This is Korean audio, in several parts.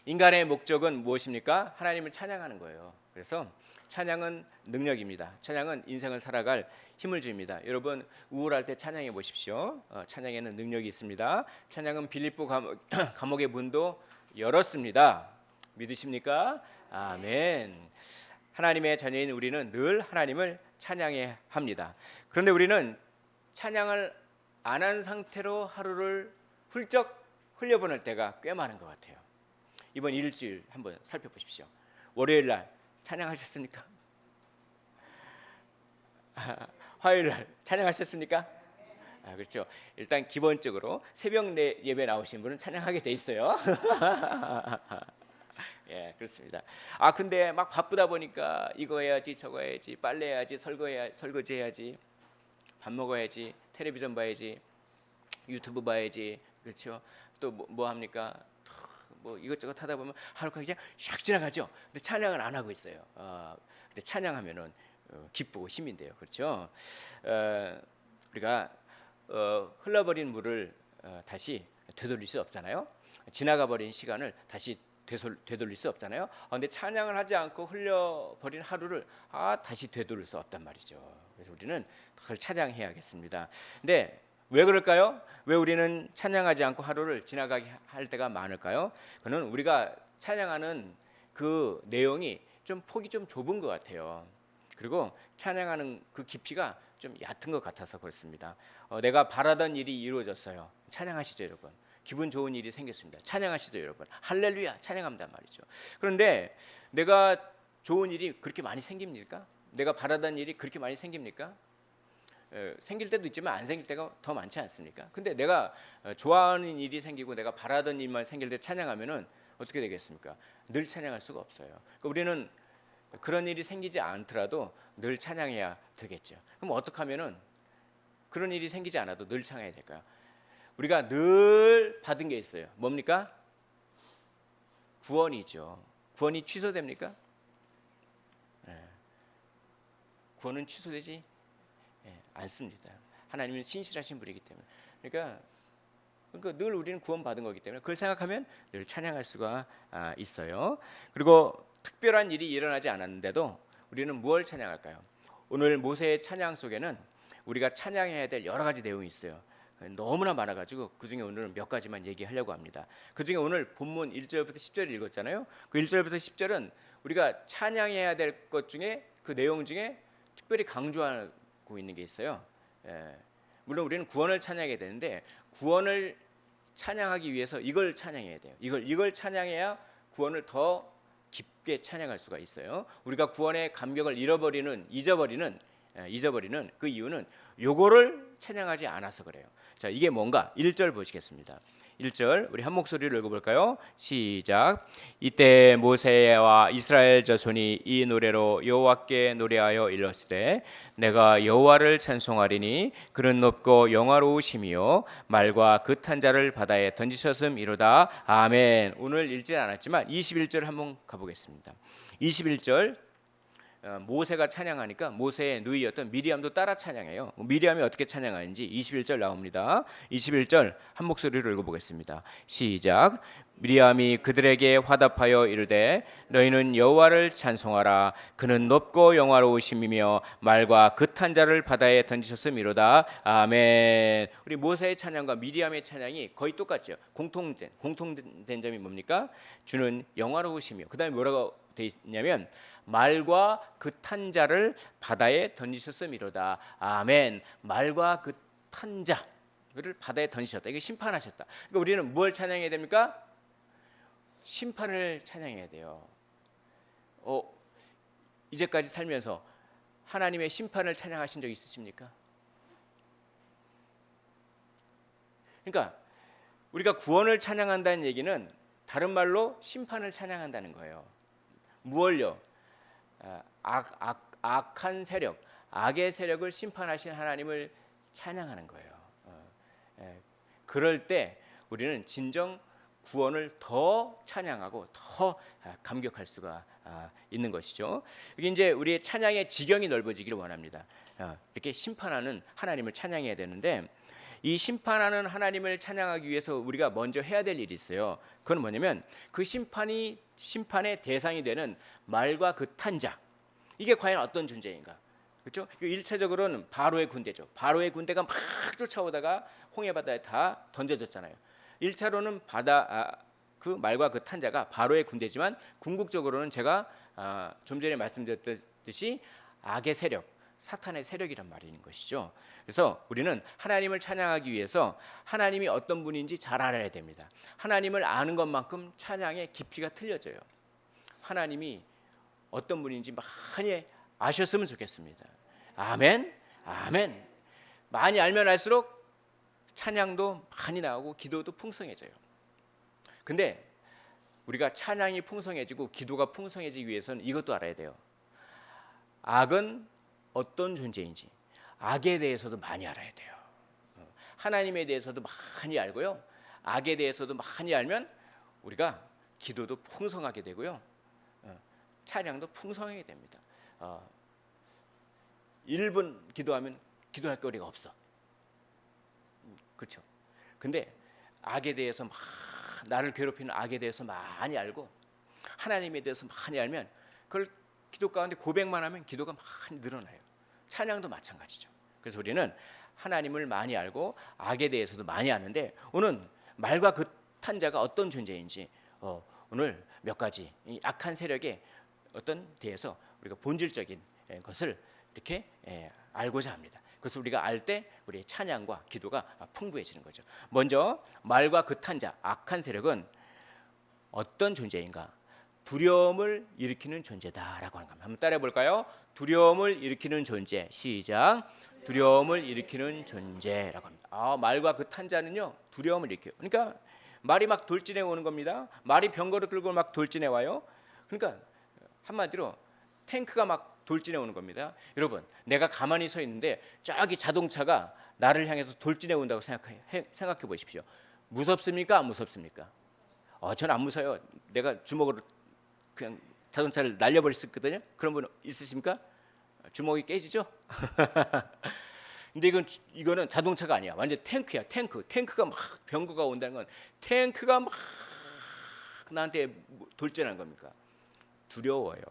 인간의 목적은 무엇입니까? 하나님을 찬양하는 거예요. 그래서 찬양은 능력입니다. 찬양은 인생을 살아갈 힘을 줍니다. 여러분 우울할 때 찬양해 보십시오. 찬양에는 능력이 있습니다. 찬양은 빌립보 감옥의 문도 열었습니다. 믿으십니까? 아멘. 하나님의 자녀인 우리는 늘 하나님을 찬양해야 합니다. 그런데 우리는 찬양을 안 한 상태로 하루를 훌쩍 흘려보낼 때가 꽤 많은 것 같아요. 이번 일주일 한번 살펴보십시오. 월요일 날 찬양하셨습니까? 화요일 날 찬양하셨습니까? 그렇죠. 일단 기본적으로 새벽 예배 나오신 분은 찬양하게 돼 있어요. 예, 그렇습니다. 근데 막 바쁘다 보니까 이거 해야지, 저거 해야지, 빨래 해야지, 설거지 해야지, 밥 먹어야지, 텔레비전 봐야지, 유튜브 봐야지, 그렇죠. 또 뭐 합니까? 뭐 이것저것 하다 보면 하루가 그냥 샥 지나가죠. 근데 찬양을 안 하고 있어요. 근데 찬양하면은 기쁘고 힘이 돼요. 그렇죠. 우리가 흘러버린 물을 다시 되돌릴 수 없잖아요. 지나가 버린 시간을 다시 되돌릴 수 없잖아요. 근데 찬양을 하지 않고 흘려버린 하루를 다시 되돌릴 수 없단 말이죠. 그래서 우리는 그걸 찬양해야겠습니다. 근데 왜 그럴까요? 왜 우리는 찬양하지 않고 하루를 지나가게 할 때가 많을까요? 그는 우리가 찬양하는 그 내용이 좀 폭이 좀 좁은 것 같아요. 그리고 찬양하는 그 깊이가 좀 얕은 것 같아서 그렇습니다. 내가 바라던 일이 이루어졌어요. 찬양하시죠, 여러분. 기분 좋은 일이 생겼습니다. 찬양하시죠, 여러분. 할렐루야, 찬양합니다 말이죠. 그런데 내가 좋은 일이 그렇게 많이 생깁니까? 내가 바라던 일이 그렇게 많이 생깁니까? 생길 때도 있지만 안 생길 때가 더 많지 않습니까? 근데 내가 좋아하는 일이 생기고 내가 바라던 일만 생길 때 찬양하면은 어떻게 되겠습니까? 늘 찬양할 수가 없어요. 그러니까 우리는 그런 일이 생기지 않더라도 늘 찬양해야 되겠죠. 그럼 어떻게 하면은 그런 일이 생기지 않아도 늘 찬양해야 될까요? 우리가 늘 받은 게 있어요. 뭡니까? 구원이죠. 구원이 취소됩니까? 구원은 취소되지 않습니다. 하나님은 신실하신 분이기 때문에. 그러니까 늘 우리는 구원받은 거기 때문에 그걸 생각하면 늘 찬양할 수가 있어요. 그리고 특별한 일이 일어나지 않았는데도 우리는 무엇을 찬양할까요? 오늘 모세의 찬양 속에는 우리가 찬양해야 될 여러 가지 내용이 있어요. 너무나 많아가지고 그중에 오늘은 몇 가지만 얘기하려고 합니다. 그중에 오늘 본문 1절부터 10절을 읽었잖아요. 그 1절부터 10절은 우리가 찬양해야 될 것 중에 그 내용 중에 특별히 강조하고 있는 게 있어요. 물론 우리는 구원을 찬양해야 되는데 구원을 찬양하기 위해서 이걸 찬양해야 돼요. 이걸 찬양해야 구원을 더 깊게 찬양할 수가 있어요. 우리가 구원의 감격을 잊어버리는 그 이유는 요거를 찬양하지 않아서 그래요. 자, 이게 뭔가 1절 보시겠습니다. 1절 우리 한 목소리로 읽어볼까요? 시작. 이때 모세와 이스라엘 자손이 이 노래로 여호와께 노래하여 일렀으되 내가 여호와를 찬송하리니 그는 높고 영화로우시며 말과 그 탄 자를 바다에 던지셨음이로다. 아멘. 오늘 읽지 않았지만 21절 한번 가보겠습니다. 21절 모세가 찬양하니까 모세의 누이였던 미리암도 따라 찬양해요. 미리암이 어떻게 찬양하는지 21절 나옵니다. 21절 한 목소리로 읽어보겠습니다. 시작. 미리암이 그들에게 화답하여 이르되 너희는 여호와를 찬송하라. 그는 높고 영화로우심이며 말과 그 탄 자를 바다에 던지셨음이로다. 아멘. 우리 모세의 찬양과 미리암의 찬양이 거의 똑같죠. 공통된 점이 뭡니까? 주는 영화로우시며 그 다음에 뭐라고 돼 있냐면 말과 그 탄 자를 바다에 던지셨음이로다. 아멘. 말과 그 탄 자를 바다에 던지셨다. 이게 심판하셨다. 그러니까 우리는 뭘 찬양해야 됩니까? 심판을 찬양해야 돼요. 이제까지 살면서 하나님의 심판을 찬양하신 적 있으십니까? 그러니까 우리가 구원을 찬양한다는 얘기는 다른 말로 심판을 찬양한다는 거예요. 무엇을요? 악한 세력, 악의 세력을 심판하신 하나님을 찬양하는 거예요. 그럴 때 우리는 진정 구원을 더 찬양하고 더 감격할 수가 있는 것이죠. 이게 이제 우리의 찬양의 지경이 넓어지기를 원합니다. 이렇게 심판하는 하나님을 찬양해야 되는데 이 심판하는 하나님을 찬양하기 위해서 우리가 먼저 해야 될 일이 있어요. 그건 뭐냐면 그 심판의 대상이 되는 말과 그 탄자, 이게 과연 어떤 존재인가? 그렇죠? 1차적으로는 바로의 군대죠. 바로의 군대가 막 쫓아오다가 홍해 바다에 다 던져졌잖아요. 1차로는 그 말과 그 탄자가 바로의 군대지만 궁극적으로는 제가 좀 전에 말씀드렸듯이 악의 세력, 사탄의 세력이란 말인 것이죠. 그래서 우리는 하나님을 찬양하기 위해서 하나님이 어떤 분인지 잘 알아야 됩니다. 하나님을 아는 것만큼 찬양의 깊이가 틀려져요. 하나님이 어떤 분인지 많이 아셨으면 좋겠습니다. 아멘, 아멘. 많이 알면 알수록 찬양도 많이 나오고 기도도 풍성해져요. 근데 우리가 찬양이 풍성해지고 기도가 풍성해지기 위해서는 이것도 알아야 돼요. 악은 어떤 존재인지, 악에 대해서도 많이 알아야 돼요. 하나님에 대해서도 많이 알고요, 악에 대해서도 많이 알면 우리가 기도도 풍성하게 되고요, 찬양도 풍성하게 됩니다. 1분 기도하면 기도할 거리가 없어. 그렇죠? 근데 악에 대해서 나를 괴롭히는 악에 대해서 많이 알고 하나님에 대해서 많이 알면 그걸 기도 가운데 고백만 하면 기도가 많이 늘어나요. 찬양도 마찬가지죠. 그래서 우리는 하나님을 많이 알고 악에 대해서도 많이 아는데, 오늘 말과 그 탄자가 어떤 존재인지 오늘 몇 가지 이 악한 세력의 어떤 대해서 우리가 본질적인 것을 이렇게 알고자 합니다. 그래서 우리가 알 때 우리의 찬양과 기도가 풍부해지는 거죠. 먼저 말과 그 탄자, 악한 세력은 어떤 존재인가? 두려움을 일으키는 존재다라고 하는 겁니다. 한번 따라해 볼까요? 두려움을 일으키는 존재. 시작. 두려움을 일으키는 존재라고 합니다. 말과 그 탄자는요, 두려움을 일으켜요. 그러니까 말이 막 돌진해 오는 겁니다. 말이 병거를 끌고 막 돌진해 와요. 그러니까 한마디로 탱크가 막 돌진해 오는 겁니다. 여러분, 내가 가만히 서 있는데 저기 자동차가 나를 향해서 돌진해 온다고 생각해 보십시오. 무섭습니까? 안 무섭습니까? 저는 안 무서워요. 내가 주먹으로 그냥 자동차를 날려버릴 수 있거든요. 그런 분 있으십니까? 주먹이 깨지죠? 근데 이거는 자동차가 아니야. 완전 탱크야. 탱크가 막 병거가 온다는 건 탱크가 막 나한테 돌진하는 겁니까? 두려워요.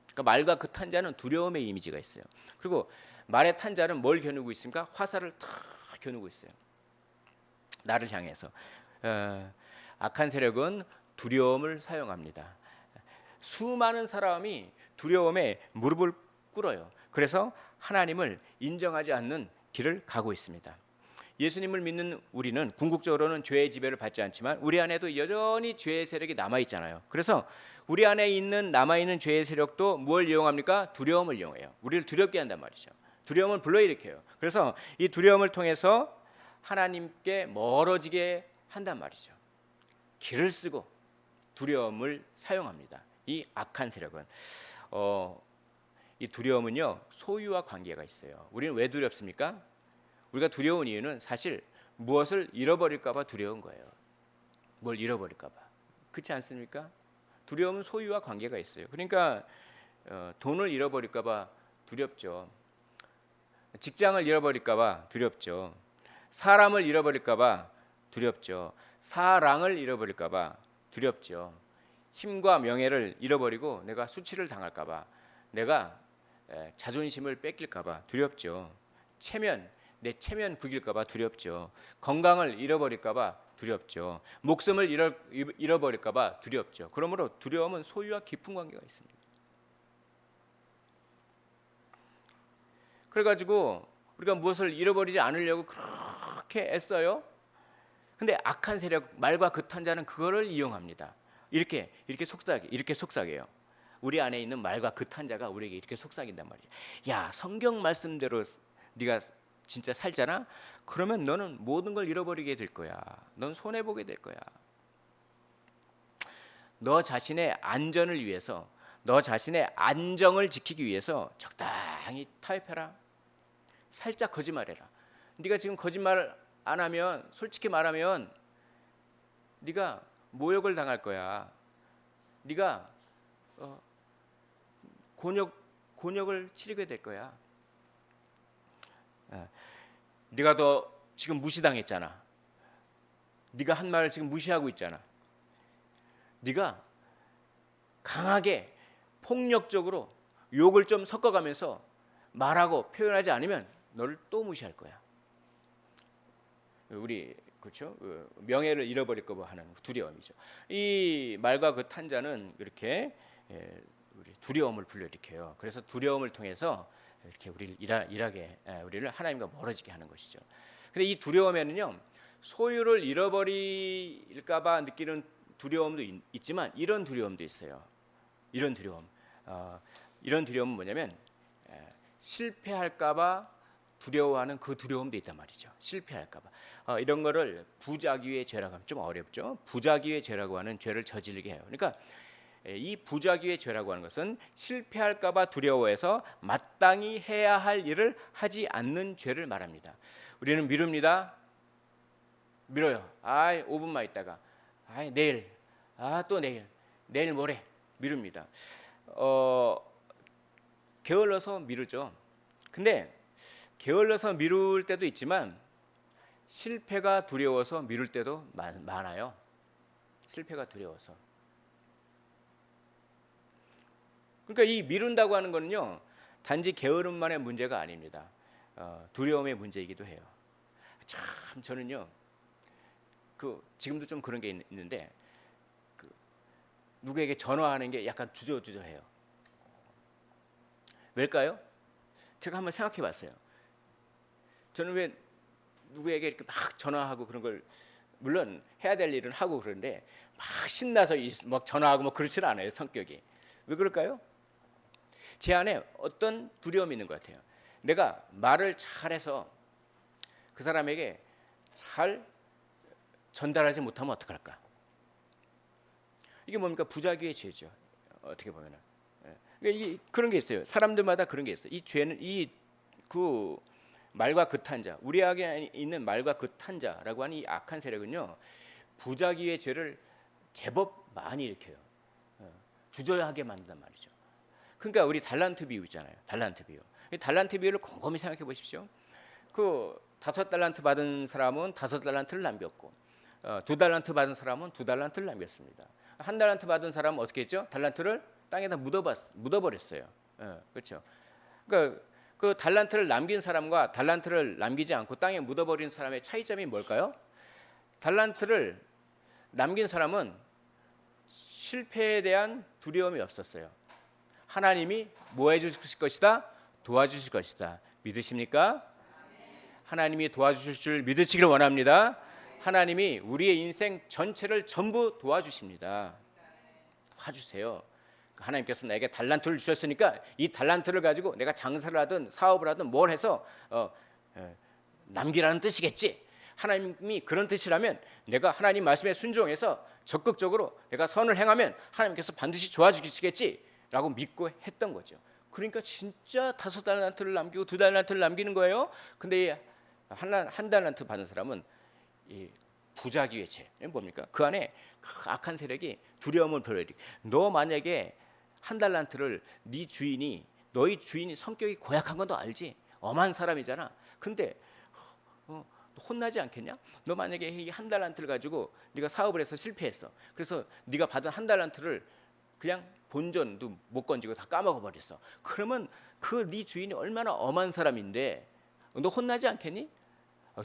그러니까 말과 그 탄자는 두려움의 이미지가 있어요. 그리고 말의 탄자는 뭘 겨누고 있습니까? 화살을 탁 겨누고 있어요. 나를 향해서. 악한 세력은 두려움을 사용합니다. 수많은 사람이 두려움에 무릎을 꿇어요. 그래서 하나님을 인정하지 않는 길을 가고 있습니다. 예수님을 믿는 우리는 궁극적으로는 죄의 지배를 받지 않지만 우리 안에도 여전히 죄의 세력이 남아 있잖아요. 그래서 우리 안에 남아 있는 죄의 세력도 뭘 이용합니까? 두려움을 이용해요. 우리를 두렵게 한단 말이죠. 두려움을 불러일으켜요. 그래서 이 두려움을 통해서 하나님께 멀어지게 한단 말이죠. 길을 쓰고 두려움을 사용합니다. 이 악한 세력은 이 두려움은요, 소유와 관계가 있어요. 우리는 왜 두렵습니까? 우리가 두려운 이유는 사실 무엇을 잃어버릴까 봐 두려운 거예요. 뭘 잃어버릴까 봐. 그렇지 않습니까? 두려움은 소유와 관계가 있어요. 그러니까 돈을 잃어버릴까 봐 두렵죠. 직장을 잃어버릴까 봐 두렵죠. 사람을 잃어버릴까 봐 두렵죠. 사랑을 잃어버릴까 봐 두렵죠. 힘과 명예를 잃어버리고 내가 수치를 당할까 봐, 내가 자존심을 뺏길까 봐 두렵죠. 내 체면 구길까 봐 두렵죠. 건강을 잃어버릴까 봐 두렵죠. 목숨을 잃어버릴까 봐 두렵죠. 그러므로 두려움은 소유와 깊은 관계가 있습니다. 그래가지고 우리가 무엇을 잃어버리지 않으려고 그렇게 애써요. 근데 악한 세력, 말과 그 탄자는 그거를 이용합니다. 이렇게 속삭여요. 우리 안에 있는 말과 그 탄자가 우리에게 이렇게 속삭인단 말이에요. 야, 성경 말씀대로 네가 진짜 살잖아? 그러면 너는 모든 걸 잃어버리게 될 거야. 넌 손해보게 될 거야. 너 자신의 안전을 위해서, 너 자신의 안정을 지키기 위해서 적당히 타협해라. 살짝 거짓말해라. 네가 지금 거짓말 안 하면, 솔직히 말하면 네가 모욕을 당할 거야. 네가 곤욕을 치르게 될 거야. 네가 더 지금 무시당했잖아. 네가 한 말을 지금 무시하고 있잖아. 네가 강하게 폭력적으로 욕을 좀 섞어가면서 말하고 표현하지 않으면 너를 또 무시할 거야. 우리 그렇죠? 명예를 잃어버릴까 봐 하는 두려움이죠. 이 말과 그 탄자는 이렇게 우리 두려움을 불러일으켜요. 그래서 두려움을 통해서 이렇게 우리를 일하게 우리를 하나님과 멀어지게 하는 것이죠. 근데 이 두려움에는요, 소유를 잃어버릴까봐 느끼는 두려움도 있지만 이런 두려움도 있어요. 이런 두려움, 이런 두려움은 뭐냐면 실패할까봐 두려워하는 그 두려움도 있단 말이죠. 실패할까봐. 이런 거를 부자기의 죄라고 하면 좀 어렵죠. 부자기의 죄라고 하는 죄를 저지르게 해요. 그러니까 이 부자기의 죄라고 하는 것은 실패할까봐 두려워해서 마땅히 해야 할 일을 하지 않는 죄를 말합니다. 우리는 미룹니다. 미뤄요. 5분만 있다가, 내일, 또 내일 모레 미룹니다. 게을러서 미루죠. 근데 게을러서 미룰 때도 있지만 실패가 두려워서 미룰 때도 많아요. 실패가 두려워서. 그러니까 이 미룬다고 하는 거는요, 단지 게으름만의 문제가 아닙니다. 두려움의 문제이기도 해요. 참 저는요, 지금도 좀 그런 게 있는데 누구에게 전화하는 게 약간 주저주저해요. 왜일까요? 제가 한번 생각해봤어요. 저는 왜 누구에게 이렇게 막 전화하고 그런 걸, 물론 해야 될 일은 하고 그러는데 막 신나서 막 전화하고 뭐 그렇지는 않아요. 성격이. 왜 그럴까요? 제 안에 어떤 두려움이 있는 것 같아요. 내가 말을 잘해서 그 사람에게 잘 전달하지 못하면 어떡할까? 이게 뭡니까? 부자기의 죄죠. 어떻게 보면은. 그러니까 그런 게 있어요. 사람들마다 그런 게 있어요. 이 죄는 그 말과 극탄자, 우리에게 있는 말과 극탄자라고 하는 이 악한 세력은요, 부자기의 죄를 제법 많이 일으켜요. 주저하게 만든단 말이죠. 그러니까 우리 달란트 비유 있잖아요. 달란트 비유. 이 달란트 비유를 곰곰이 생각해 보십시오. 그 5달란트 받은 사람은 5달란트를 남겼고, 2달란트 받은 사람은 2달란트를 남겼습니다. 1달란트 받은 사람은 어떻게 했죠? 달란트를 땅에다 묻어버렸어요. 그렇죠. 그러니까 그 달란트를 남긴 사람과 달란트를 남기지 않고 땅에 묻어버린 사람의 차이점이 뭘까요? 달란트를 남긴 사람은 실패에 대한 두려움이 없었어요. 하나님이 뭐 해주실 것이다? 도와주실 것이다. 믿으십니까? 하나님이 도와주실 줄 믿으시기를 원합니다. 하나님이 우리의 인생 전체를 전부 도와주십니다. 도와주세요. 하나님께서 나에게 달란트를 주셨으니까 이 달란트를 가지고 내가 장사를 하든 사업을 하든 뭘 해서 남기라는 뜻이겠지. 하나님이 그런 뜻이라면 내가 하나님 말씀에 순종해서 적극적으로 내가 선을 행하면 하나님께서 반드시 도와주시겠지라고 믿고 했던 거죠. 그러니까 진짜 5달란트를 남기고 2달란트를 남기는 거예요. 근데 한 달란트 받은 사람은 이 부자기의 죄, 뭡니까? 그 안에 그 악한 세력이 두려움을 불러일으켜. 너 만약에 1달란트를 너희 주인이 성격이 고약한 건 너 알지? 엄한 사람이잖아. 근데 혼나지 않겠냐? 너 만약에 이 1달란트를 가지고 네가 사업을 해서 실패했어. 그래서 네가 받은 1달란트를 그냥 본전도 못 건지고 다 까먹어 버렸어. 그러면 그 네 주인이 얼마나 엄한 사람인데 너 혼나지 않겠니?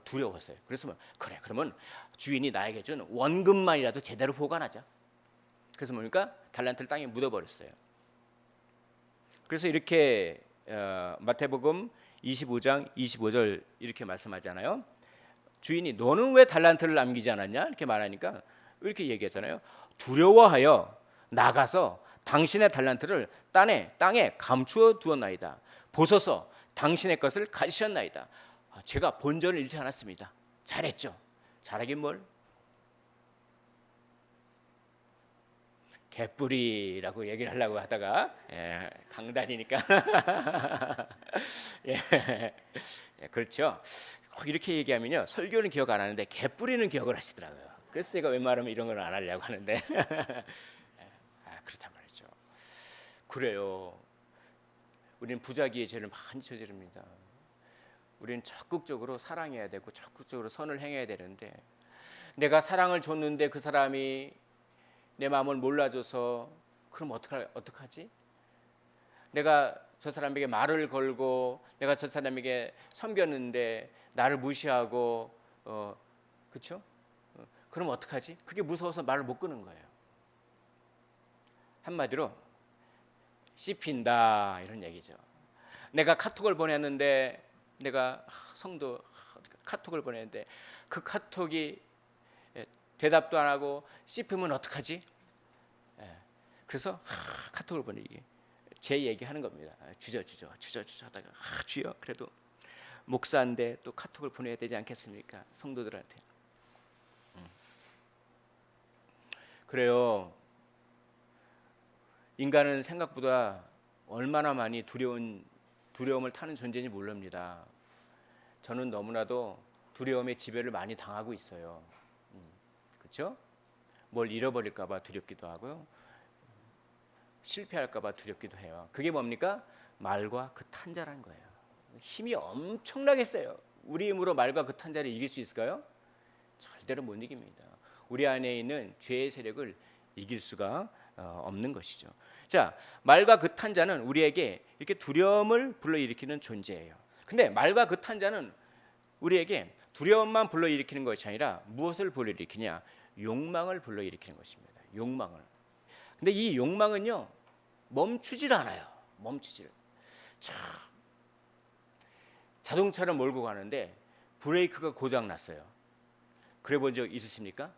두려웠어요. 그래서 그래, 그러면 주인이 나에게 준 원금만이라도 제대로 보관하자. 그래서 뭡니까? 달란트를 땅에 묻어버렸어요. 그래서 이렇게 마태복음 25장 25절 이렇게 말씀하잖아요. 주인이 너는 왜 달란트를 남기지 않았냐? 이렇게 말하니까 이렇게 얘기했잖아요. 두려워하여 나가서 당신의 달란트를 땅에 감추어 두었나이다. 보소서 당신의 것을 가지셨나이다. 제가 본전을 잃지 않았습니다. 잘했죠. 잘하긴 뭘. 개뿌리라고 얘기를 하려고 하다가 강단이니까 그렇죠. 이렇게 얘기하면요, 설교는 기억 안 하는데 개뿌리는 기억을 하시더라고요. 그래서 제가 웬만하면 이런 걸 안 하려고 하는데 그렇단 말이죠. 그래요. 우리는 부자기의 죄를 많이 저지릅니다. 우리는 적극적으로 사랑해야 되고 적극적으로 선을 행해야 되는데, 내가 사랑을 줬는데 그 사람이 내 마음을 몰라줘서 그럼 어떡하지? 내가 저 사람에게 말을 걸고 내가 저 사람에게 섬겼는데 나를 무시하고 그렇죠? 그럼 어떡하지? 그게 무서워서 말을 못 끊는 거예요. 한마디로 씹힌다 이런 얘기죠. 내가 카톡을 보냈는데 내가 성도 카톡을 보냈는데 그 카톡이 대답도 안 하고 씹히면 어떡하지? 그래서 카톡을 보내기 제 얘기하는 겁니다. 주저 하다가 주여 그래도 목사인데 또 카톡을 보내야 되지 않겠습니까? 성도들한테. 그래요. 인간은 생각보다 얼마나 많이 두려움을 타는 존재인지 모릅니다. 저는 너무나도 두려움의 지배를 많이 당하고 있어요. 그렇죠? 뭘 잃어버릴까 봐 두렵기도 하고요. 실패할까 봐 두렵기도 해요. 그게 뭡니까? 말과 그 탄자라는 거예요. 힘이 엄청나게 세요. 우리 힘으로 말과 그 탄자를 이길 수 있을까요? 절대로 못 이깁니다. 우리 안에 있는 죄의 세력을 이길 수가 없는 것이죠. 자, 말과 그 탄자는 우리에게 이렇게 두려움을 불러일으키는 존재예요. 근데 말과 그 탄자는 우리에게 두려움만 불러일으키는 것이 아니라 무엇을 불러일으키냐? 욕망을 불러일으키는 것입니다. 욕망을. 근데 이 욕망은요 멈추질 않아요. 멈추질. 자동차를 몰고 가는데 브레이크가 고장 났어요. 그래 본 적 있으십니까?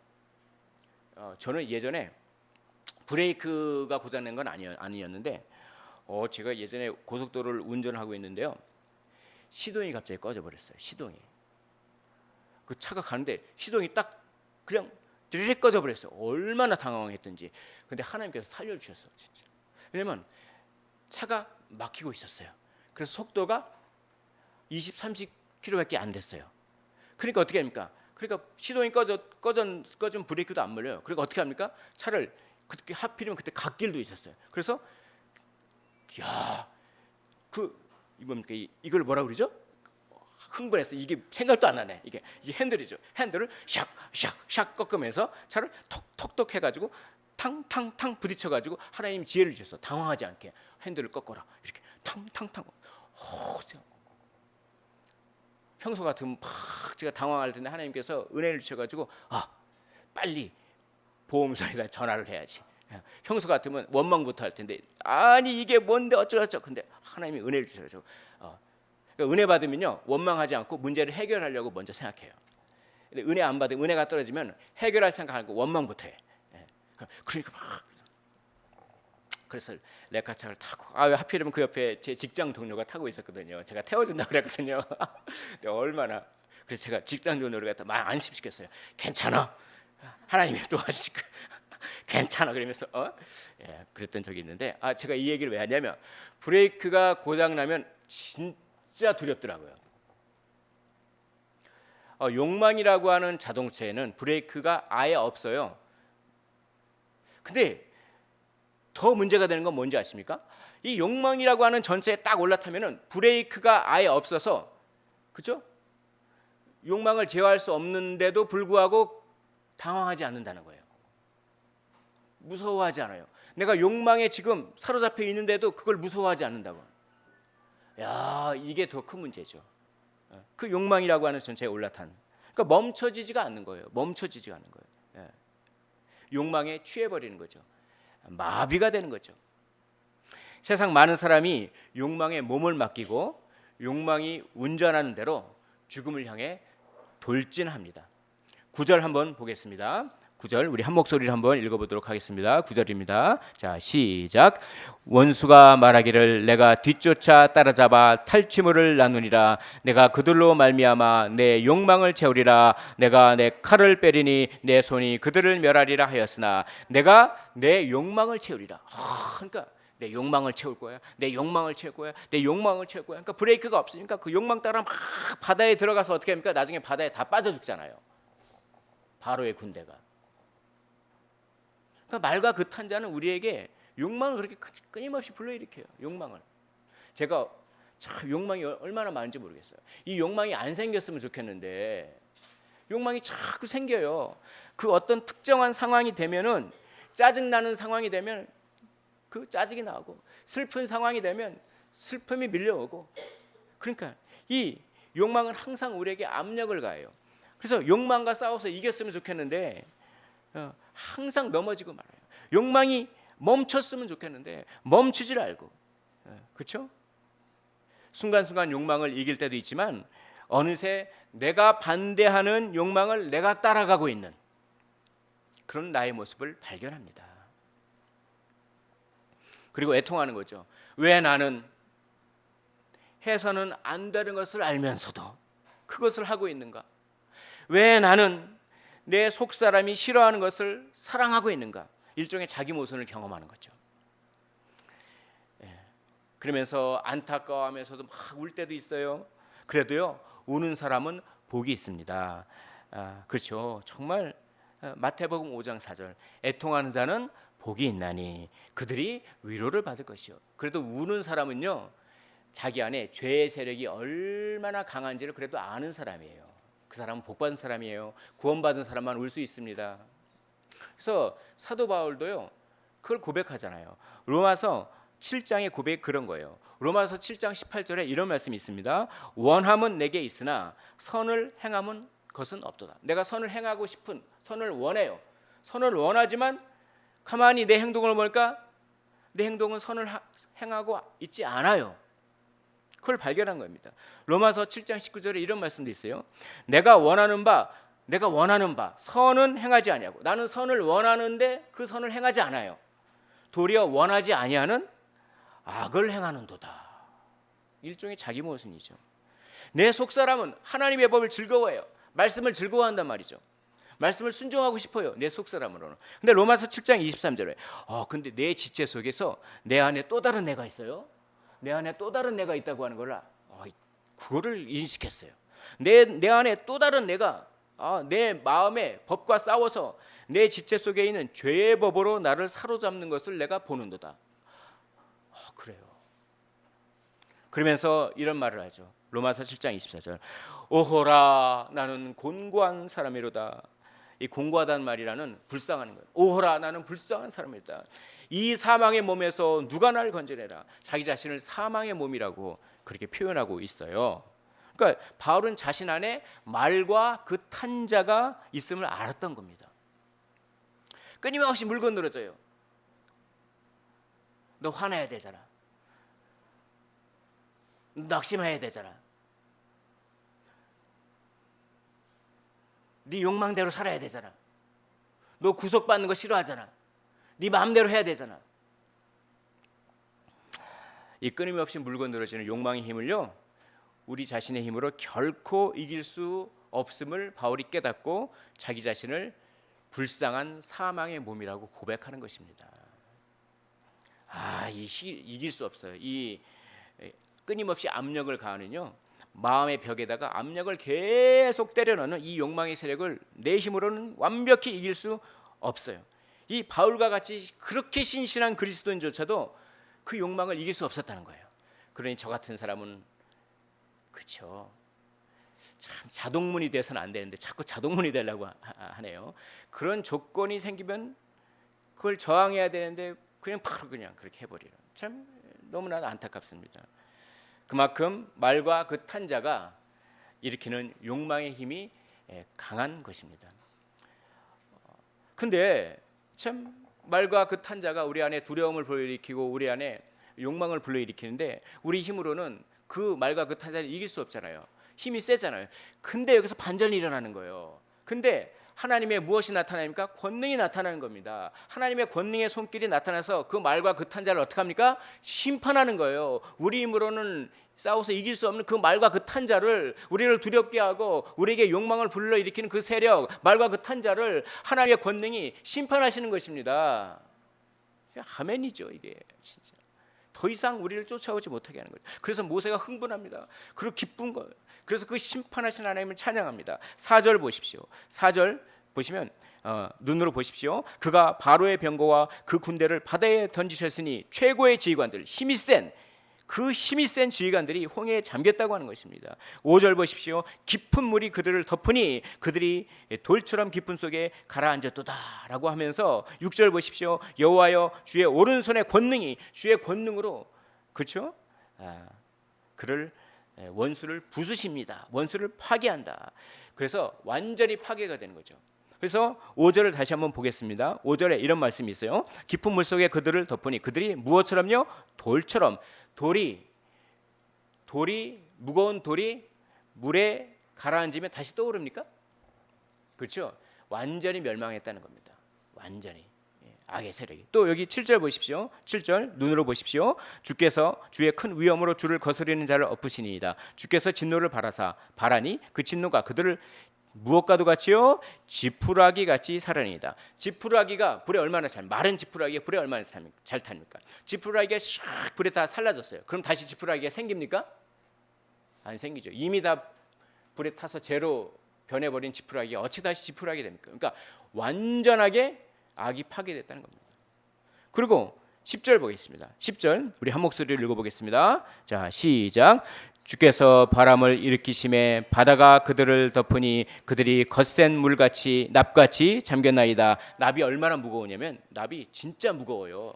저는 예전에 브레이크가 고장난 건 아니었는데 제가 예전에 고속도로를 운전하고 있는데요. 시동이 갑자기 꺼져 버렸어요. 시동이. 그 차가 가는데 시동이 딱 그냥 드르륵 꺼져 버렸어요. 얼마나 당황했던지. 근데 하나님께서 살려주셨어요. 진짜. 왜냐면 차가 막히고 있었어요. 그래서 속도가 20, 30km밖에 안 됐어요. 그러니까 어떻게 합니까? 그러니까 시동이 꺼진 브레이크도 안 물려요. 그러니까 어떻게 합니까? 차를 그때 하필이면 그때 갓길도 있었어요. 그래서 뭡니까? 이걸 뭐라 그러죠? 흥분해서 이게 생각도 안 나네. 이게 핸들이죠. 핸들을 샥샥샥 꺾으면서 차를 톡톡톡 해가지고 탕탕탕 부딪혀가지고 하나님 지혜를 주셔서 당황하지 않게 핸들을 꺾어라. 이렇게 탕탕탕. 평소 같으면 막 제가 당황할 텐데 하나님께서 은혜를 주셔가지고 빨리 보험사에다 전화를 해야지. 평소 같으면 원망부터 할 텐데 아니 이게 뭔데 어쩌고저쩌고. 근데 하나님이 은혜를 주셔가지고 그러니까 은혜 받으면요 원망하지 않고 문제를 해결하려고 먼저 생각해요. 근데 은혜 안 받으면 은혜가 떨어지면 해결할 생각하고 원망부터 해. 그러니까 막 그래서 레카차를 타고 하필이면 그 옆에 제 직장 동료가 타고 있었거든요. 제가 태워준다고 그랬거든요. 근데 얼마나 그래서 제가 직장 동료를 갖다 막 안심시켰어요. 괜찮아. 하나님이 도와주시고 괜찮아 그러면서 그랬던 적이 있는데 제가 이 얘기를 왜 하냐면 브레이크가 고장 나면 진짜 두렵더라고요. 욕망이라고 하는 자동차에는 브레이크가 아예 없어요. 근데 더 문제가 되는 건 뭔지 아십니까? 이 욕망이라고 하는 전체에 딱 올라타면은 브레이크가 아예 없어서 그죠? 욕망을 제어할 수 없는데도 불구하고 당황하지 않는다는 거예요. 무서워하지 않아요. 내가 욕망에 지금 사로잡혀 있는데도 그걸 무서워하지 않는다고. 야, 이게 더 큰 문제죠. 그 욕망이라고 하는 전체에 올라탄. 그러니까 멈춰지지가 않는 거예요. 멈춰지지가 않는 거예요. 욕망에 취해버리는 거죠. 마비가 되는 거죠. 세상 많은 사람이 욕망에 몸을 맡기고 욕망이 운전하는 대로 죽음을 향해 돌진합니다. 9절 한번 보겠습니다. 9절 우리 한 목소리를 한번 읽어보도록 하겠습니다. 9절입니다. 자, 시작. 원수가 말하기를 내가 뒤쫓아 따라잡아 탈취물을 나누리라. 내가 그들로 말미암아 내 욕망을 채우리라. 내가 내 칼을 빼리니 내 손이 그들을 멸하리라 하였으나 내가 내 욕망을 채우리라. 그러니까 내 욕망을 채울 거야. 내 욕망을 채울 거야. 내 욕망을 채울 거야. 그러니까 브레이크가 없으니까 그 욕망 따라 막 바다에 들어가서 어떻게 합니까? 나중에 바다에 다 빠져 죽잖아요. 바로의 군대가. 그러니까 말과 그 탄자는 우리에게 욕망을 그렇게 끊임없이 불러일으켜요. 욕망을. 제가 참 욕망이 얼마나 많은지 모르겠어요. 이 욕망이 안 생겼으면 좋겠는데 욕망이 자꾸 생겨요. 그 어떤 특정한 상황이 되면은 짜증나는 상황이 되면 그 짜증이 나고 슬픈 상황이 되면 슬픔이 밀려오고 그러니까 이 욕망은 항상 우리에게 압력을 가해요. 그래서 욕망과 싸워서 이겼으면 좋겠는데 항상 넘어지고 말아요. 욕망이 멈췄으면 좋겠는데 멈추질 않고 그렇죠? 순간순간 욕망을 이길 때도 있지만 어느새 내가 반대하는 욕망을 내가 따라가고 있는 그런 나의 모습을 발견합니다. 그리고 애통하는 거죠. 왜 나는 해서는 안 되는 것을 알면서도 그것을 하고 있는가? 왜 나는 내 속사람이 싫어하는 것을 사랑하고 있는가? 일종의 자기 모순을 경험하는 거죠. 그러면서 안타까워하면서도 막 울 때도 있어요. 그래도요 우는 사람은 복이 있습니다. 그렇죠. 정말 마태복음 5장 4절 애통하는 자는 복이 있나니 그들이 위로를 받을 것이요. 그래도 우는 사람은요 자기 안에 죄의 세력이 얼마나 강한지를 그래도 아는 사람이에요. 그 사람은 복받은 사람이에요. 구원받은 사람만 울 수 있습니다. 그래서 사도 바울도요 그걸 고백하잖아요. 로마서 7장의 고백 그런 거예요. 로마서 7장 18절에 이런 말씀이 있습니다. 원함은 내게 있으나 선을 행함은 것은 없도다. 내가 선을 행하고 싶은 선을 원해요. 선을 원하지만 가만히 내 행동을 보니까 내 행동은 선을 행하고 있지 않아요. 그걸 발견한 겁니다. 로마서 7장 19절에 이런 말씀도 있어요. 내가 원하는 바 선은 행하지 아니하고 나는 선을 원하는데 그 선을 행하지 않아요. 도리어 원하지 아니하는 악을 행하는도다. 일종의 자기 모순이죠. 내 속사람은 하나님의 법을 즐거워해요. 말씀을 즐거워한단 말이죠. 말씀을 순종하고 싶어요. 내 속사람으로는. 근데 로마서 7장 23절에 근데 내 지체 속에서 내 안에 또 다른 내가 있어요. 내 안에 또 다른 내가 있다고 하는 걸 그거를 인식했어요. 내 안에 또 다른 내가 내 마음의 법과 싸워서 내 지체 속에 있는 죄의 법으로 나를 사로잡는 것을 내가 보는도다. 그래요. 그러면서 이런 말을 하죠. 로마서 7장 24절. 오호라 나는 곤고한 사람이로다. 이 곤고하다는 말이라는 불쌍한 거예요. 오호라 나는 불쌍한 사람이다. 이 사망의 몸에서 누가 날 건져내라. 자기 자신을 사망의 몸이라고 그렇게 표현하고 있어요. 그러니까 바울은 자신 안에 말과 그 탄자가 있음을 알았던 겁니다. 끊임없이 물건 늘어져요. 너 화내야 되잖아. 낙심해야 되잖아. 네 욕망대로 살아야 되잖아. 너 구속받는 거 싫어하잖아. 네 마음대로 해야 되잖아. 이 끊임없이 물건 늘어지는 욕망의 힘을요 우리 자신의 힘으로 결코 이길 수 없음을 바울이 깨닫고 자기 자신을 불쌍한 사망의 몸이라고 고백하는 것입니다. 이길 수 없어요. 이 끊임없이 압력을 가하는요 마음의 벽에다가 압력을 계속 때려넣는 이 욕망의 세력을 내 힘으로는 완벽히 이길 수 없어요. 이 바울과 같이 그렇게 신실한 그리스도인조차도 그 욕망을 이길 수 없었다는 거예요. 그러니 저 같은 사람은 그렇죠. 참 자동문이 돼서는 안 되는데 자꾸 자동문이 되려고 하네요. 그런 조건이 생기면 그걸 저항해야 되는데 그냥 바로 그냥 그렇게 해버리는 참 너무나 안타깝습니다. 그만큼 말과 그 탄자가 일으키는 욕망의 힘이 강한 것입니다. 근데 참 말과 그 탄자가 우리 안에 두려움을 불러일으키고 우리 안에 욕망을 불러일으키는데 우리 힘으로는 그 말과 그 탄자를 이길 수 없잖아요. 힘이 세잖아요. 근데 여기서 반전이 일어나는 거예요. 근데 하나님의 무엇이 나타납니까? 권능이 나타나는 겁니다. 하나님의 권능의 손길이 나타나서 그 말과 그 탄자를 어떻게 합니까? 심판하는 거예요. 우리 힘으로는 싸워서 이길 수 없는 그 말과 그 탄자를 우리를 두렵게 하고 우리에게 욕망을 불러일으키는 그 세력, 말과 그 탄자를 하나님의 권능이 심판하시는 것입니다. 아멘이죠 이게 진짜. 더 이상 우리를 쫓아오지 못하게 하는 거죠. 그래서 모세가 흥분합니다. 그리고 기쁜 거예요. 그래서 그 심판하신 하나님을 찬양합니다. 4절 보십시오. 4절 보시면 눈으로 보십시오. 그가 바로의 병거와 그 군대를 바다에 던지셨으니 최고의 지휘관들 힘이 센 그 힘이 센 지휘관들이 홍해에 잠겼다고 하는 것입니다. 5절 보십시오. 깊은 물이 그들을 덮으니 그들이 돌처럼 깊은 속에 가라앉았도다라고 하면서 6절 보십시오. 여호와여 주의 오른손의 권능이 주의 권능으로 그렇죠? 그를 원수를 부수십니다. 원수를 파괴한다. 그래서 완전히 파괴가 되는 거죠. 그래서 5절을 다시 한번 보겠습니다. 5절에 이런 말씀이 있어요. 깊은 물속에 그들을 덮으니 그들이 무엇처럼요? 돌처럼. 돌이 무거운 돌이 물에 가라앉으면 다시 떠오릅니까? 그렇죠? 완전히 멸망했다는 겁니다. 완전히. 악의 세력이. 또 여기 7절 보십시오. 7절 눈으로 보십시오. 주께서 주의 큰 위엄으로 주를 거스리는 자를 엎으시니이다. 주께서 진노를 바라니 그 진노가 그들을 무엇과도 같이요? 지푸라기 같이 살아내이다. 지푸라기가 불에 얼마나 마른 지푸라기가 불에 얼마나 잘 탑니까? 지푸라기가 샥 불에 다 살라졌어요. 그럼 다시 지푸라기가 생깁니까? 안 생기죠. 이미 다 불에 타서 재로 변해버린 지푸라기가 어찌 다시 지푸라기 됩니까? 그러니까 완전하게 악이 파괴됐다는 겁니다. 그리고 10절 보겠습니다. 10절 우리 한 목소리를 읽어보겠습니다. 자, 시작. 주께서 바람을 일으키심에 바다가 그들을 덮으니 그들이 거센 물같이 납같이 잠겼나이다. 납이 얼마나 무거우냐면 납이 진짜 무거워요.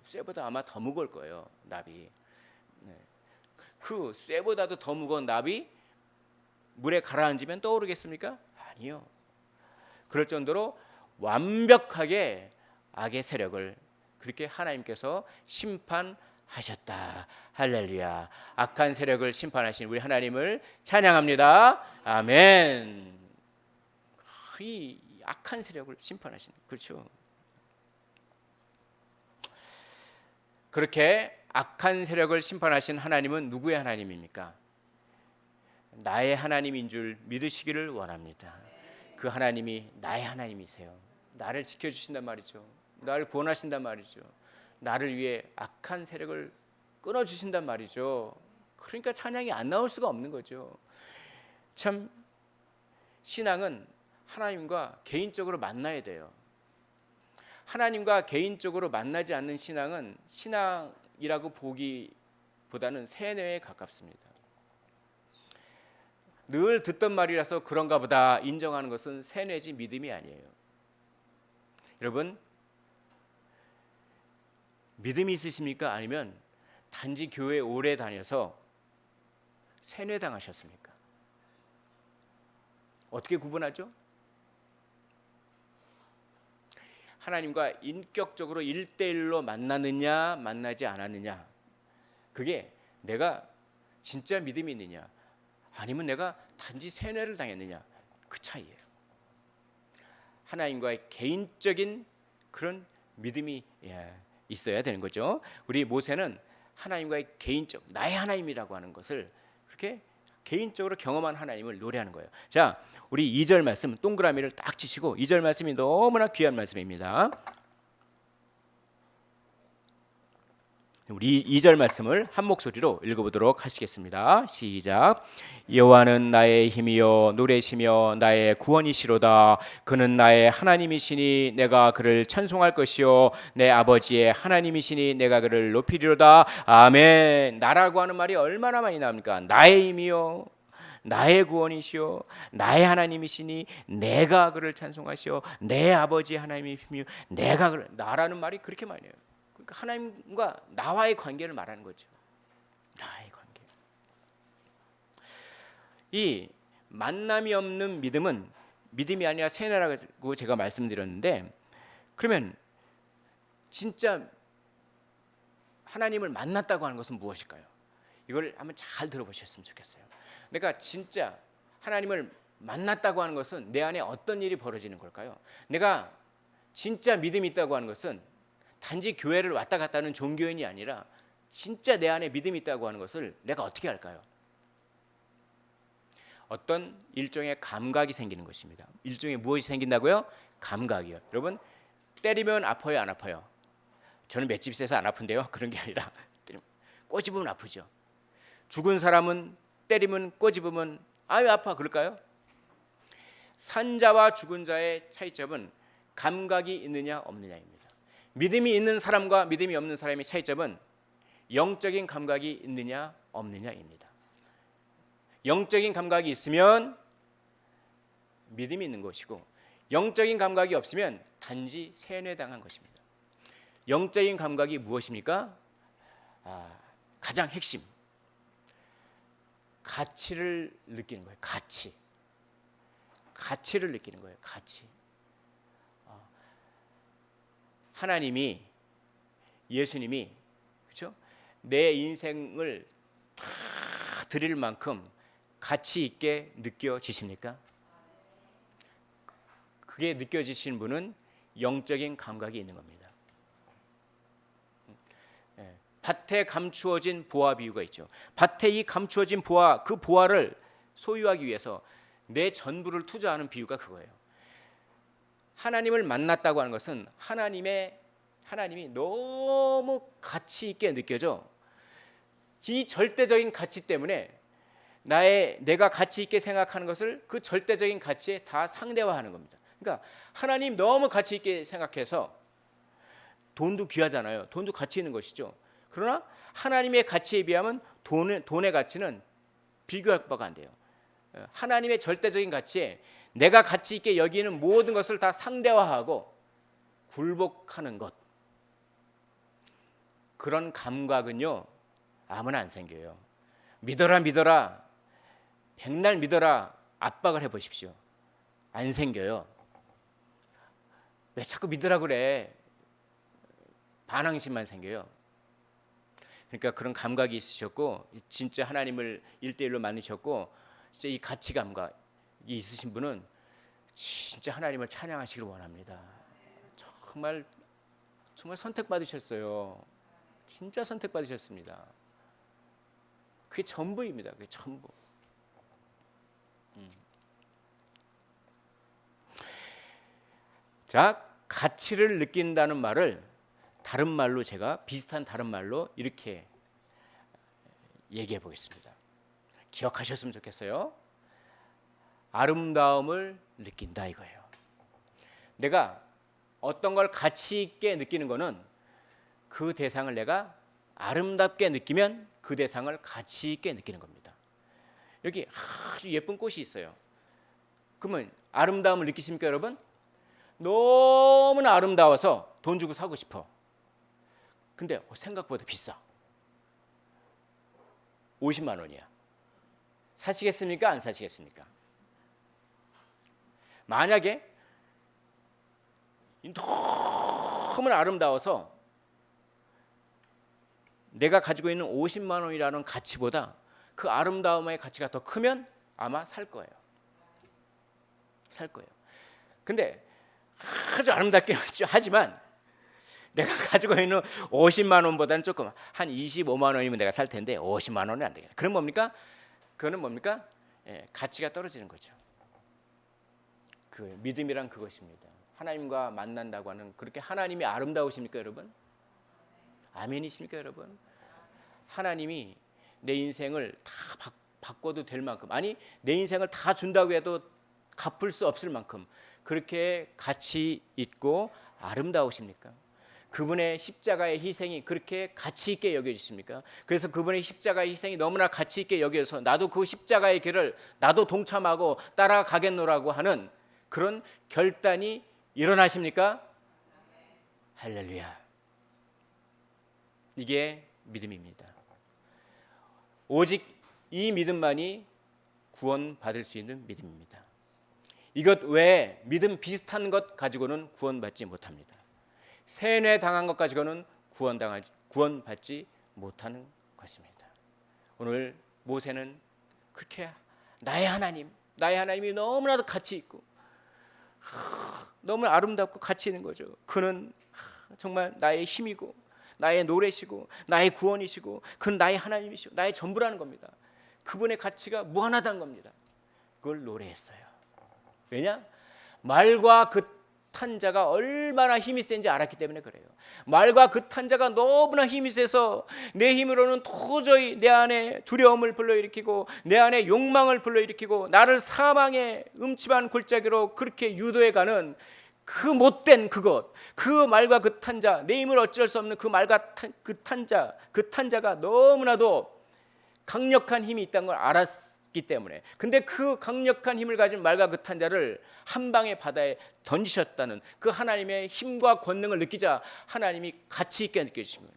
쇠보다 아마 더 무거울 거예요. 납이. 그 쇠보다도 더 무거운 납이 물에 가라앉으면 떠오르겠습니까? 아니요. 그럴 정도로 완벽하게 악의 세력을 그렇게 하나님께서 심판하셨다. 할렐루야. 악한 세력을 심판하신 우리 하나님을 찬양합니다. 아멘. 이 악한 세력을 심판하신, 그렇죠? 그렇게 악한 세력을 심판하신 하나님은 누구의 하나님입니까? 나의 하나님인 줄 믿으시기를 원합니다. 그 하나님이 나의 하나님이세요. 나를 지켜주신단 말이죠. 나를 구원하신단 말이죠. 나를 위해 악한 세력을 끊어주신단 말이죠. 그러니까 찬양이 안 나올 수가 없는 거죠. 참 신앙은 하나님과 개인적으로 만나야 돼요. 하나님과 개인적으로 만나지 않는 신앙은 신앙이라고 보기보다는 세뇌에 가깝습니다. 늘 듣던 말이라서 그런가 보다 인정하는 것은 세뇌지 믿음이 아니에요. 여러분, 믿음이 있으십니까? 아니면 단지 교회 오래 다녀서 세뇌당하셨습니까? 어떻게 구분하죠? 하나님과 인격적으로 1대1로 만나느냐 만나지 않았느냐, 그게 내가 진짜 믿음이 있느냐 아니면 내가 단지 세뇌를 당했느냐, 그 차이예요. 하나님과의 개인적인 그런 믿음이 있어야 되는 거죠. 우리 모세는 하나님과의 개인적, 나의 하나님이라고 하는 것을 그렇게 개인적으로 경험한 하나님을 노래하는 거예요. 자, 우리 2절 말씀 동그라미를 딱 치시고, 2절 말씀이 너무나 귀한 말씀입니다. 우리 2절 말씀을 한 목소리로 읽어보도록 하시겠습니다. 시작. 여호와는 나의 힘이요 노래시며 나의 구원이시로다. 그는 나의 하나님이시니 내가 그를 찬송할 것이요 내 아버지의 하나님이시니 내가 그를 높이리로다. 아멘. 나라고 하는 말이 얼마나 많이 나옵니까? 나의 힘이요 나의 구원이시요 나의 하나님이시니 내가 그를 찬송하시오 내 아버지의 하나님이시며 내가 그를, 나라는 말이 그렇게 많이 해요. 그러니까 하나님과 나와의 관계를 말하는 거죠. 나의 관계. 이 만남이 없는 믿음은 믿음이 아니라 세뇌라고 제가 말씀드렸는데, 그러면 진짜 하나님을 만났다고 하는 것은 무엇일까요? 이걸 한번 잘 들어보셨으면 좋겠어요. 내가 진짜 하나님을 만났다고 하는 것은 내 안에 어떤 일이 벌어지는 걸까요? 내가 진짜 믿음이 있다고 하는 것은 단지 교회를 왔다 갔다 하는 종교인이 아니라 진짜 내 안에 믿음이 있다고 하는 것을 내가 어떻게 할까요? 어떤 일종의 감각이 생기는 것입니다. 일종의 무엇이 생긴다고요? 감각이요. 여러분, 때리면 아파요, 안 아파요? 저는 맷집 세서 안 아픈데요. 그런 게 아니라 꼬집으면 아프죠. 죽은 사람은 때리면 꼬집으면 아유 아파, 그럴까요? 산자와 죽은 자의 차이점은 감각이 있느냐 없느냐입니다. 믿음이 있는 사람과 믿음이 없는 사람의 차이점은 영적인 감각이 있느냐 없느냐입니다. 영적인 감각이 있으면 믿음이 있는 것이고, 영적인 감각이 없으면 단지 세뇌당한 것입니다. 영적인 감각이 무엇입니까? 가장 핵심, 가치를 느끼는 거예요. 가치를 느끼는 거예요. 가치. 하나님이, 예수님이, 그렇죠? 내 인생을 다 드릴 만큼 가치 있게 느껴지십니까? 그게 느껴지시는 분은 영적인 감각이 있는 겁니다. 밭에 감추어진 보화 비유가 있죠. 밭에 이 감추어진 보화, 그 보화를 소유하기 위해서 내 전부를 투자하는 비유가 그거예요. 하나님을 만났다고 하는 것은 하나님이 너무 가치 있게 느껴져. 이 절대적인 가치 때문에 내가 가치 있게 생각하는 것을 그 절대적인 가치에 다 상대화하는 겁니다. 그러니까 하나님 너무 가치 있게 생각해서, 돈도 귀하잖아요. 돈도 가치 있는 것이죠. 그러나 하나님의 가치에 비하면 돈의 가치는 비교할 바가 안 돼요. 하나님의 절대적인 가치에 내가 가치 있게 여기는 모든 것을 다 상대화하고 굴복하는 것, 그런 감각은요 아무나 안 생겨요. 믿어라 백날 믿어라 압박을 해보십시오. 안 생겨요. 왜 자꾸 믿으라 그래? 반항심만 생겨요. 그러니까 그런 감각이 있으셨고, 진짜 하나님을 1대1로 만나셨고, 진짜 이 가치 감각이 있으신 분은 진짜 하나님을 찬양하시길 원합니다. 정말 선택받으셨어요. 진짜 선택받으셨습니다. 그게 전부입니다. 그게 전부. 자, 가치를 느낀다는 말을 다른 말로, 제가 비슷한 다른 말로 이렇게 얘기해 보겠습니다. 기억하셨으면 좋겠어요. 아름다움을 느낀다 이거예요. 내가 어떤 걸 가치 있게 느끼는 거는 그 대상을 내가 아름답게 느끼면 그 대상을 가치 있게 느끼는 겁니다. 여기 아주 예쁜 꽃이 있어요. 그러면 아름다움을 느끼십니까, 여러분? 너무나 아름다워서 돈 주고 사고 싶어. 근데 생각보다 비싸. 50만 원이야. 사시겠습니까? 안 사시겠습니까? 만약에 너무나 아름다워서 내가 가지고 있는 50만 원이라는 가치보다 그 아름다움의 가치가 더 크면 아마 살 거예요. 근데 아주 아름답게 하지만 내가 가지고 있는 50만 원보다는 조금, 한 25만 원이면 내가 살 텐데 50만 원은 안 되겠다. 그럼 뭡니까? 그거는 뭡니까? 가치가 떨어지는 거죠. 그 믿음이란 그것입니다. 하나님과 만난다고 하는, 그렇게 하나님이 아름다우십니까, 여러분? 아멘이십니까, 여러분? 하나님이 내 인생을 다 바꿔도 될 만큼, 아니 내 인생을 다 준다고 해도 갚을 수 없을 만큼 그렇게 가치 있고 아름다우십니까? 그분의 십자가의 희생이 그렇게 가치 있게 여겨지십니까? 그래서 그분의 십자가의 희생이 너무나 가치 있게 여겨서 나도 그 십자가의 길을 나도 동참하고 따라가겠노라고 하는 그런 결단이 일어나십니까? 할렐루야. 이게 믿음입니다. 오직 이 믿음만이 구원받을 수 있는 믿음입니다. 이것 외에 믿음 비슷한 것 가지고는 구원받지 못합니다. 세뇌당한 것 가지고는 구원받지 못하는 것입니다. 오늘 모세는 그렇게 나의 하나님이 너무나도 가치 있고 너무 아름답고 가치 있는 거죠. 그는 정말 나의 힘이고 나의 노래시고 나의 구원이시고 그는 나의 하나님이시고 나의 전부라는 겁니다. 그분의 가치가 무한하다는 겁니다. 그걸 노래했어요. 왜냐? 말과 그 탄자가 얼마나 힘이 센지 알았기 때문에 그래요. 말과 그 탄자가 너무나 힘이 세서 내 힘으로는 도저히 내 안에 두려움을 불러일으키고 내 안에 욕망을 불러일으키고 나를 사망의 음침한 골짜기로 그렇게 유도해가는 그 못된 그것, 그 말과 그 탄자, 내 힘을 어쩔 수 없는 그 말과 그 탄자가 너무나도 강력한 힘이 있다는 걸 알았기 때문에, 근데 그 강력한 힘을 가진 말과 그 탄자를 한 방의 바다에 던지셨다는 그 하나님의 힘과 권능을 느끼자 하나님이 가치 있게 느껴지신 거예요.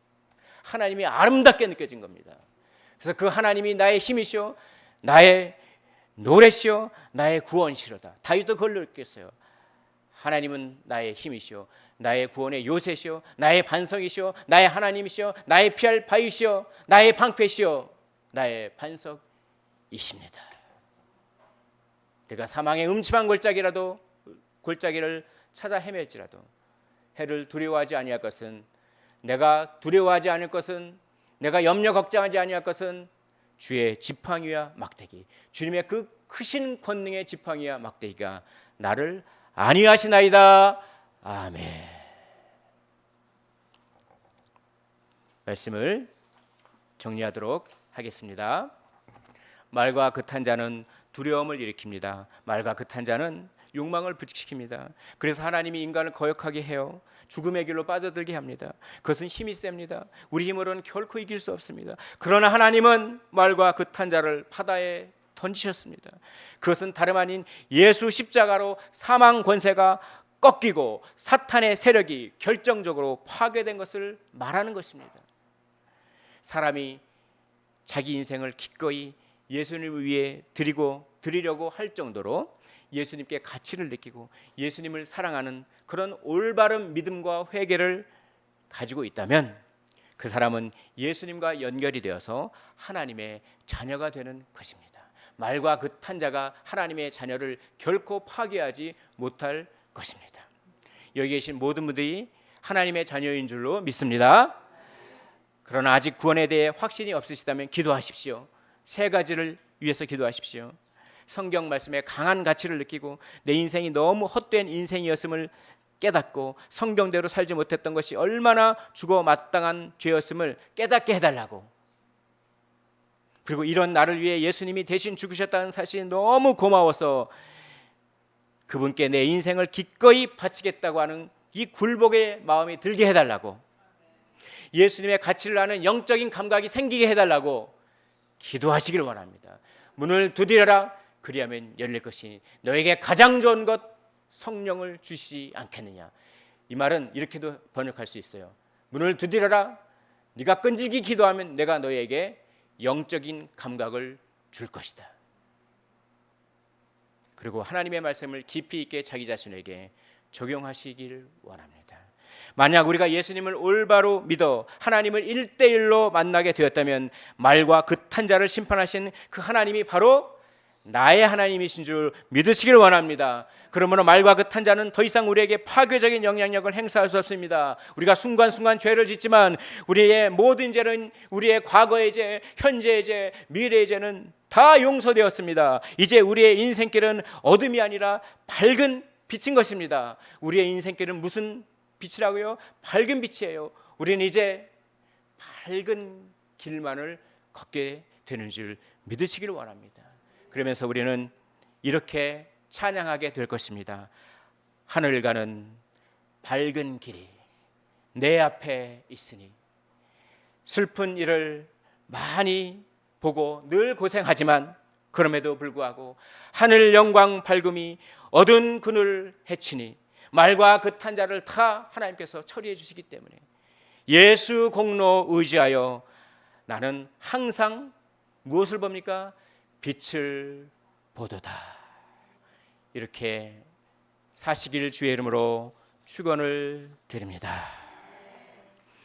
하나님이 아름답게 느껴진 겁니다. 그래서 그 하나님이 나의 힘이시오, 나의 노래시오, 나의 구원시로다. 다윗도 그걸 느꼈어요. 하나님은 나의 힘이시오, 나의 구원의 요새시오, 나의 반석이시오, 나의 하나님이시오, 나의 피할 바위시오, 나의 방패시오, 나의 반석이십니다. 내가 사망의 음침한 골짜기를 찾아 헤맬지라도 해를 두려워하지 아니할 것은, 내가 두려워하지 않을 것은, 내가 염려 걱정하지 아니할 것은 주의 지팡이와 막대기, 주님의 그 크신 권능의 지팡이와 막대기가 나를 안위하시나이다. 아멘. 말씀을 정리하도록 하겠습니다. 말과 그탄 자는 두려움을 일으킵니다. 말과 그탄 자는 욕망을 부식시킵니다. 그래서 하나님이 인간을 거역하게 해요. 죽음의 길로 빠져들게 합니다. 그것은 힘이 셉니다. 우리 힘으로는 결코 이길 수 없습니다. 그러나 하나님은 말과 그탄 자를 바다에 던지셨습니다. 그것은 다름 아닌 예수 십자가로 사망 권세가 꺾이고 사탄의 세력이 결정적으로 파괴된 것을 말하는 것입니다. 사람이 자기 인생을 기꺼이 예수님을 위해 드리려고 할 정도로 예수님께 가치를 느끼고 예수님을 사랑하는 그런 올바른 믿음과 회개를 가지고 있다면 그 사람은 예수님과 연결이 되어서 하나님의 자녀가 되는 것입니다. 말과 그 탄자가 하나님의 자녀를 결코 파괴하지 못할 것입니다. 여기 계신 모든 분들이 하나님의 자녀인 줄로 믿습니다. 그러나 아직 구원에 대해 확신이 없으시다면 기도하십시오. 세 가지를 위해서 기도하십시오. 성경 말씀에 강한 가치를 느끼고 내 인생이 너무 헛된 인생이었음을 깨닫고 성경대로 살지 못했던 것이 얼마나 죽어 마땅한 죄였음을 깨닫게 해달라고, 그리고 이런 나를 위해 예수님이 대신 죽으셨다는 사실이 너무 고마워서 그분께 내 인생을 기꺼이 바치겠다고 하는 이 굴복의 마음이 들게 해달라고, 예수님의 가치를 아는 영적인 감각이 생기게 해달라고 기도하시기를 원합니다. 문을 두드려라, 그리하면 열릴 것이니 너에게 가장 좋은 것 성령을 주시지 않겠느냐. 이 말은 이렇게도 번역할 수 있어요. 문을 두드려라, 네가 끈질기 기도하면 내가 너에게 영적인 감각을 줄 것이다. 그리고 하나님의 말씀을 깊이 있게 자기 자신에게 적용하시기를 원합니다. 만약 우리가 예수님을 올바로 믿어 하나님을 1대1로 만나게 되었다면 말과 그탄 자를 심판하신 그 하나님이 바로 나의 하나님이신 줄 믿으시길 원합니다. 그러므로 말과 그탄 자는 더 이상 우리에게 파괴적인 영향력을 행사할 수 없습니다. 우리가 순간순간 죄를 짓지만 우리의 모든 죄는, 우리의 과거의 죄, 현재의 죄, 미래의 죄는 다 용서되었습니다. 이제 우리의 인생길은 어둠이 아니라 밝은 빛인 것입니다. 우리의 인생길은 무슨 빛이라고요? 밝은 빛이에요. 우리는 이제 밝은 길만을 걷게 되는 줄 믿으시길 원합니다. 그러면서 우리는 이렇게 찬양하게 될 것입니다. 하늘 가는 밝은 길이 내 앞에 있으니, 슬픈 일을 많이 보고 늘 고생하지만 그럼에도 불구하고 하늘 영광 밝음이 어두운 그늘 해치니 말과 그탄 자를 다 하나님께서 처리해 주시기 때문에 예수 공로 의지하여 나는 항상 무엇을 봅니까? 빛을 보도다. 이렇게 사시길 주의 이름으로 축원을 드립니다.